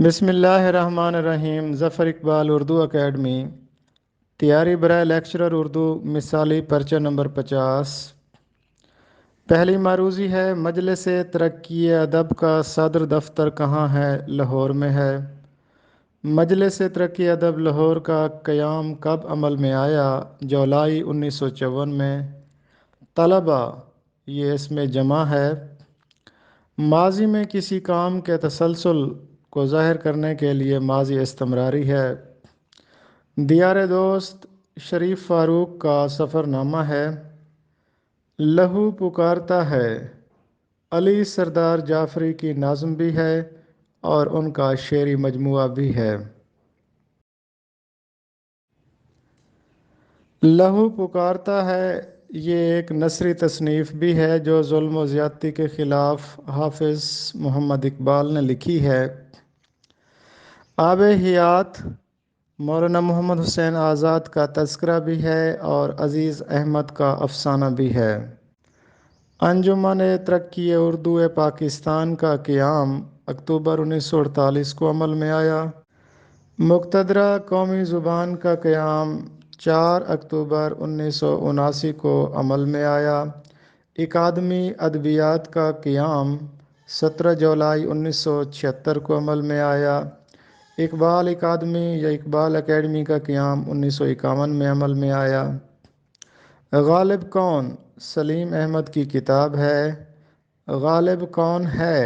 بسم اللہ الرحمن الرحیم۔ ظفر اقبال اردو اکیڈمی تیاری برائے لیکچرر اردو مثالی پرچہ نمبر 50۔ پہلی معروضی ہے، مجلس ترقی ادب کا صدر دفتر کہاں ہے؟ لاہور میں ہے۔ مجلس ترقی ادب لاہور کا قیام کب عمل میں آیا؟ جولائی 1954 میں۔ طلبہ، یہ اس میں جمع ہے۔ ماضی میں کسی کام کے تسلسل کو ظاہر کرنے کے لیے ماضی استمراری ہے۔ دیار دوست شریف فاروق کا سفر نامہ ہے۔ لہو پکارتا ہے علی سردار جعفری کی نظم بھی ہے اور ان کا شعری مجموعہ بھی ہے۔ لہو پکارتا ہے یہ ایک نثری تصنیف بھی ہے جو ظلم و زیادتی کے خلاف حافظ محمد اقبال نے لکھی ہے۔ آب حیات مولانا محمد حسین آزاد کا تذکرہ بھی ہے اور عزیز احمد کا افسانہ بھی ہے۔ انجمن ترقی اردو پاکستان کا قیام اکتوبر 1948 کو عمل میں آیا۔ مقتدرہ قومی زبان کا قیام 4 اکتوبر 1979 کو عمل میں آیا۔ اکادمی ادبیات کا قیام 17 جولائی 1976 کو عمل میں آیا۔ اقبال اکادمی یا اقبال اکیڈمی کا قیام 1951 میں عمل میں آیا۔ غالب کون سلیم احمد کی کتاب ہے۔ غالب کون ہے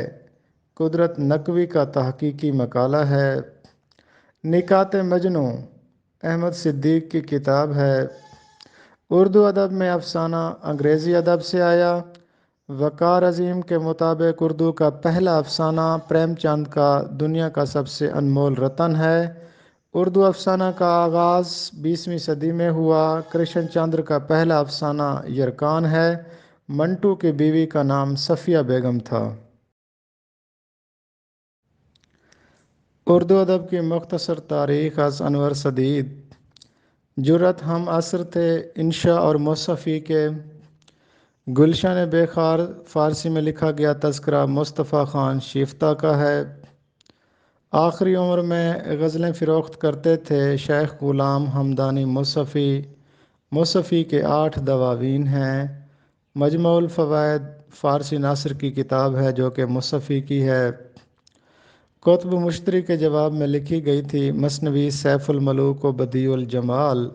قدرت نقوی کا تحقیقی مقالہ ہے۔ نکات مجنوں احمد صدیق کی کتاب ہے۔ اردو ادب میں افسانہ انگریزی ادب سے آیا۔ وقار عظیم کے مطابق اردو کا پہلا افسانہ پریم چند کا دنیا کا سب سے انمول رتن ہے۔ اردو افسانہ کا آغاز 20ویں صدی میں ہوا۔ کرشن چندر کا پہلا افسانہ یرکان ہے۔ منٹو کی بیوی کا نام صفیہ بیگم تھا۔ اردو ادب کی مختصر تاریخ از انور سدید۔ جرأت ہم عصر تھے انشاء اور مصفی کے۔ گلشن بے خار فارسی میں لکھا گیا تذکرہ مصطفیٰ خان شیفتہ کا ہے۔ آخری عمر میں غزلیں فروخت کرتے تھے شیخ غلام حمدانی مصفی۔ مصفی کے 8 دواوین ہیں۔ مجموع الفوائد فارسی ناصر کی کتاب ہے جو کہ مصفی کی ہے۔ قطب مشتری کے جواب میں لکھی گئی تھی۔ مثنوی سیف الملوک و بدیع الجمال۔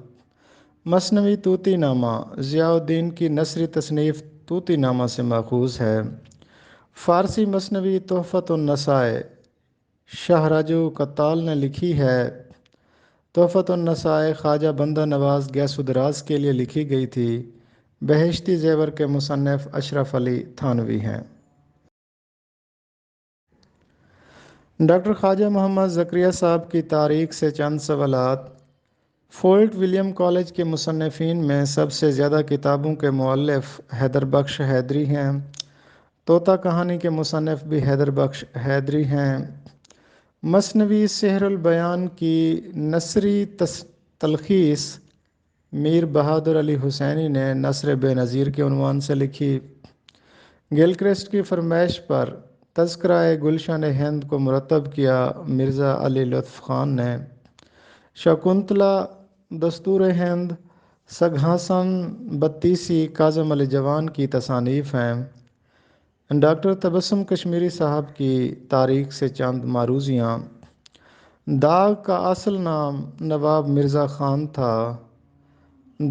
مثنوی طوطی نامہ ضیاء الدین کی نثری تصنیف طوطی نامہ سے ماخوذ ہے۔ فارسی مثنوی تحفۃ النساء شاہ رجو کتال نے لکھی ہے۔ تحفۃ النساء خواجہ بندہ نواز گیس ودراز کے لیے لکھی گئی تھی۔ بہشتی زیور کے مصنف اشرف علی تھانوی ہیں۔ ڈاکٹر خواجہ محمد زکریا صاحب کی تاریخ سے چند سوالات۔ فورٹ ولیم کالج کے مصنفین میں سب سے زیادہ کتابوں کے مؤلف حیدر بخش حیدری ہیں۔ طوطا کہانی کے مصنف بھی حیدر بخش حیدری ہیں۔ مثنوی سحر البیان کی نثری تلخیص میر بہادر علی حسینی نے نثر بے نظیر کے عنوان سے لکھی۔ گلکرسٹ کی فرمائش پر تذکرہ گلشن ہند کو مرتب کیا مرزا علی لطف خان نے۔ شکنتلا دستور ہند سگھاسن بتیسی کاظم علی جوان کی تصانیف ہیں۔ ڈاکٹر تبسم کشمیری صاحب کی تاریخ سے چند معروضیاں۔ داغ کا اصل نام نواب مرزا خان تھا۔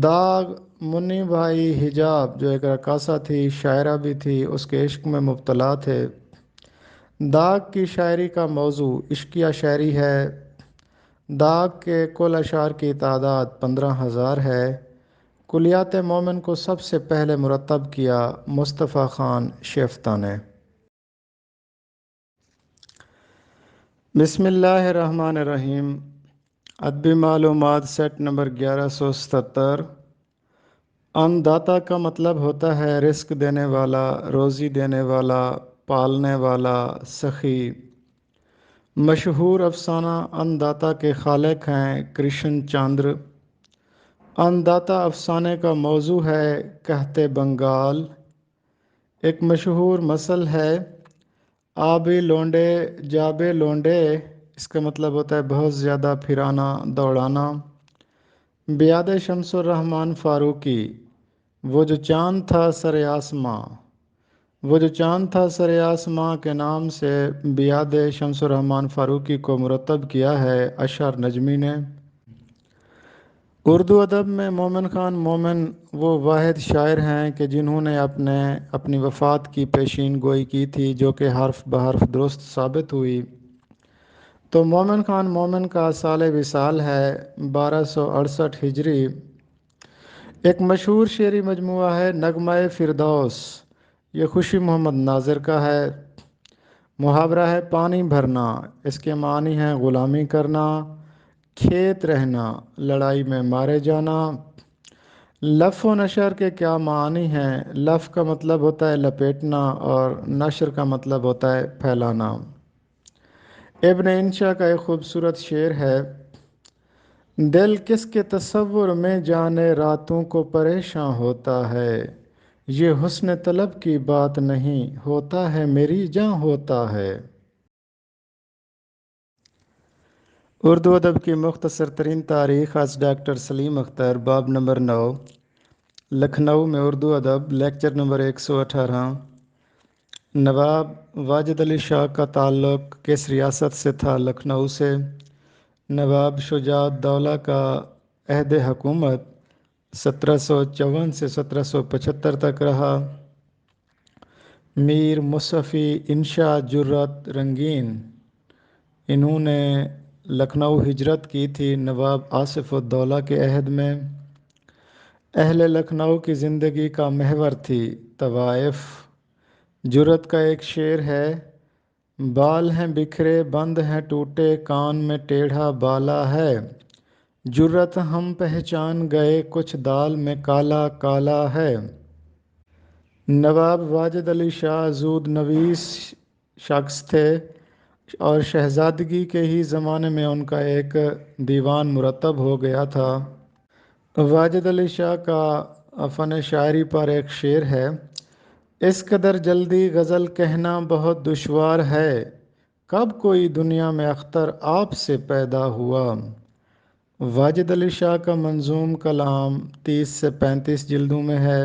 داغ منی بھائی حجاب جو ایک رقاصہ تھی، شاعرہ بھی تھی، اس کے عشق میں مبتلا تھے۔ داغ کی شاعری کا موضوع عشقیہ شاعری ہے۔ داغ کے کل اشعار کی تعداد 15,000 ہے۔ کلیات مومن کو سب سے پہلے مرتب کیا مصطفیٰ خان شیفتہ نے۔ بسم اللہ الرحمن الرحیم۔ ادبی معلومات سیٹ نمبر 1177۔ ان داتا کا مطلب ہوتا ہے رزق دینے والا، روزی دینے والا، پالنے والا، سخی۔ مشہور افسانہ ان داتا کے خالق ہیں کرشن چندر۔ ان داتا افسانے کا موضوع ہے قحط بنگال۔ ایک مشہور مثل ہے آبی لونڈے جابے لونڈے اس کا مطلب ہوتا ہے بہت زیادہ پھرانا دوڑانا۔ بیاد شمس الرحمن فاروقی، وہ جو چاند تھا سر آسماں، وہ جو چاند تھا سر آسماں کے نام سے بیاد شمس الرحمن فاروقی کو مرتب کیا ہے اشعر نجمی نے۔ اردو ادب میں مومن خان مومن وہ واحد شاعر ہیں کہ جنہوں نے اپنی وفات کی پیشین گوئی کی تھی، جو کہ حرف بحرف درست ثابت ہوئی۔ تو مومن خان مومن کا سال وصال ہے 1268 ہجری۔ ایک مشہور شعری مجموعہ ہے نغمہ فردوس، یہ خوشی محمد ناظر کا ہے۔ محاورہ ہے پانی بھرنا، اس کے معنی ہیں غلامی کرنا، کھیت رہنا، لڑائی میں مارے جانا۔ لف و نشر کے کیا معنی ہیں؟ لف کا مطلب ہوتا ہے لپیٹنا اور نشر کا مطلب ہوتا ہے پھیلانا۔ ابن انشا کا ایک خوبصورت شعر ہے، دل کس کے تصور میں جانے راتوں کو پریشاں ہوتا ہے، یہ حسن طلب کی بات نہیں، ہوتا ہے میری جاں ہوتا ہے۔ اردو ادب کی مختصر ترین تاریخ از ڈاکٹر سلیم اختر، باب نمبر 9، لکھنؤ میں اردو ادب، لیکچر نمبر 118۔ نواب واجد علی شاہ کا تعلق کس ریاست سے تھا؟ لکھنؤ سے۔ نواب شجاع الدولہ کا عہد حکومت 1754 سے 1775 تک رہا۔ میر مصطفی انشا جرات رنگین، انہوں نے لکھنؤ ہجرت کی تھی نواب آصف الدولہ کے عہد میں۔ اہل لکھنؤ کی زندگی کا محور تھی طوائف۔ جرات کا ایک شعر ہے، بال ہیں بکھرے بند ہیں ٹوٹے کان میں ٹیڑھا بالا ہے، جرات ہم پہچان گئے کچھ دال میں کالا کالا ہے۔ نواب واجد علی شاہ زود نویس شخص تھے اور شہزادگی کے ہی زمانے میں ان کا ایک دیوان مرتب ہو گیا تھا۔ واجد علی شاہ کا فن شاعری پر ایک شعر ہے، اس قدر جلدی غزل کہنا بہت دشوار ہے، کب کوئی دنیا میں اختر آپ سے پیدا ہوا۔ واجد علی شاہ کا منظوم کلام 30 سے 35 جلدوں میں ہے۔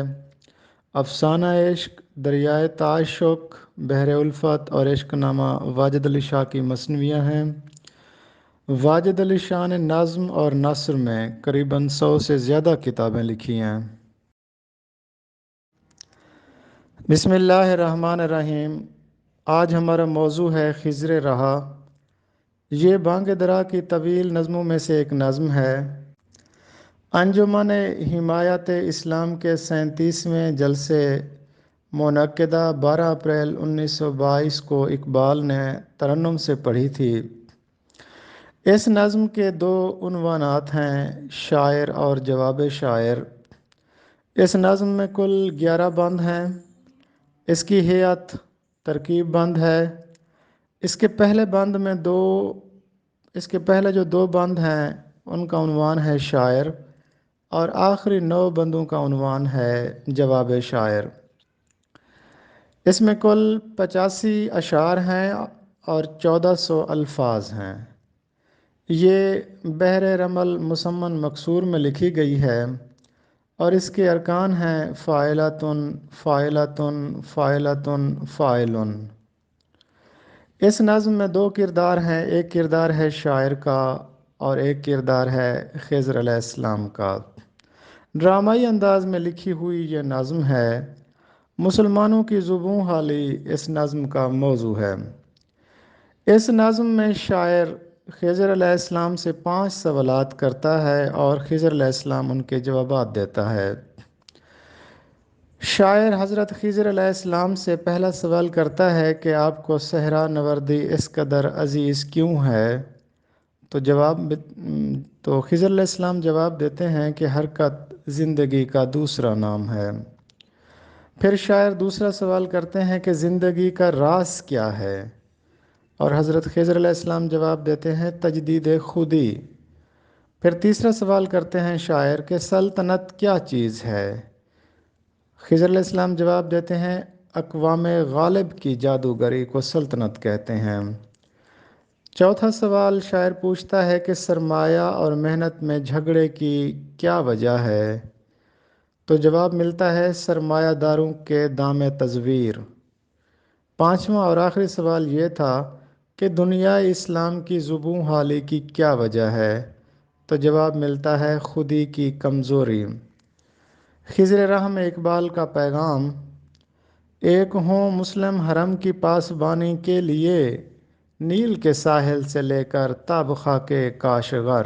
افسانہ عشق، دریائے تعشق، بحر الفت اور عشق نامہ واجد علی شاہ کی مثنویاں ہیں۔ واجد علی شاہ نے نظم اور نثر میں قریباً 100 سے زیادہ کتابیں لکھی ہیں۔ بسم اللہ الرحمن الرحیم۔ آج ہمارا موضوع ہے خضر رہا۔ یہ بانگ درا کی طویل نظموں میں سے ایک نظم ہے۔ انجمن حمایت اسلام کے 37ویں جلسے منعقدہ 12 اپریل 1922 کو اقبال نے ترنم سے پڑھی تھی۔ اس نظم کے 2 عنوانات ہیں، شاعر اور جواب شاعر۔ اس نظم میں کل 11 بند ہیں۔ اس کی ہیئت ترکیب بند ہے۔ اس کے پہلے جو 2 بند ہیں ان کا عنوان ہے شاعر، اور آخری 9 بندوں کا عنوان ہے جواب شاعر۔ اس میں کل 85 اشعار ہیں اور 1400 الفاظ ہیں۔ یہ بحر رمل مسمن مکسور میں لکھی گئی ہے اور اس کے ارکان ہیں فاعلۃ، فاعلۃ، فاعلۃ، فاعل۔ اس نظم میں 2 کردار ہیں، ایک کردار ہے شاعر کا اور ایک کردار ہے خضر علیہ السلام کا۔ ڈرامائی انداز میں لکھی ہوئی یہ نظم ہے۔ مسلمانوں کی زبوں حالی اس نظم کا موضوع ہے۔ اس نظم میں شاعر خضر علیہ السلام سے 5 سوالات کرتا ہے اور خضر علیہ السلام ان کے جوابات دیتا ہے۔ شاعر حضرت خضر علیہ السلام سے پہلا سوال کرتا ہے کہ آپ کو صحرا نوردی اس قدر عزیز کیوں ہے؟ تو خضر علیہ السلام جواب دیتے ہیں کہ حرکت زندگی کا دوسرا نام ہے۔ پھر شاعر دوسرا سوال کرتے ہیں کہ زندگی کا راز کیا ہے؟ اور حضرت خضر علیہ السلام جواب دیتے ہیں تجدید خودی۔ پھر تیسرا سوال کرتے ہیں شاعر کہ سلطنت کیا چیز ہے؟ خضر علیہ السلام جواب دیتے ہیں اقوام غالب کی جادوگری کو سلطنت کہتے ہیں۔ چوتھا سوال شاعر پوچھتا ہے کہ سرمایہ اور محنت میں جھگڑے کی کیا وجہ ہے؟ تو جواب ملتا ہے سرمایہ داروں کے دام تزویر۔ پانچواں اور آخری سوال یہ تھا کہ دنیا اسلام کی زبوں حالی کی کیا وجہ ہے؟ تو جواب ملتا ہے خودی کی کمزوری۔ خضر رحم اقبال کا پیغام: ایک ہوں مسلم حرم کی پاسبانی کے لیے، نیل کے ساحل سے لے کر تا بخاک کاشغر۔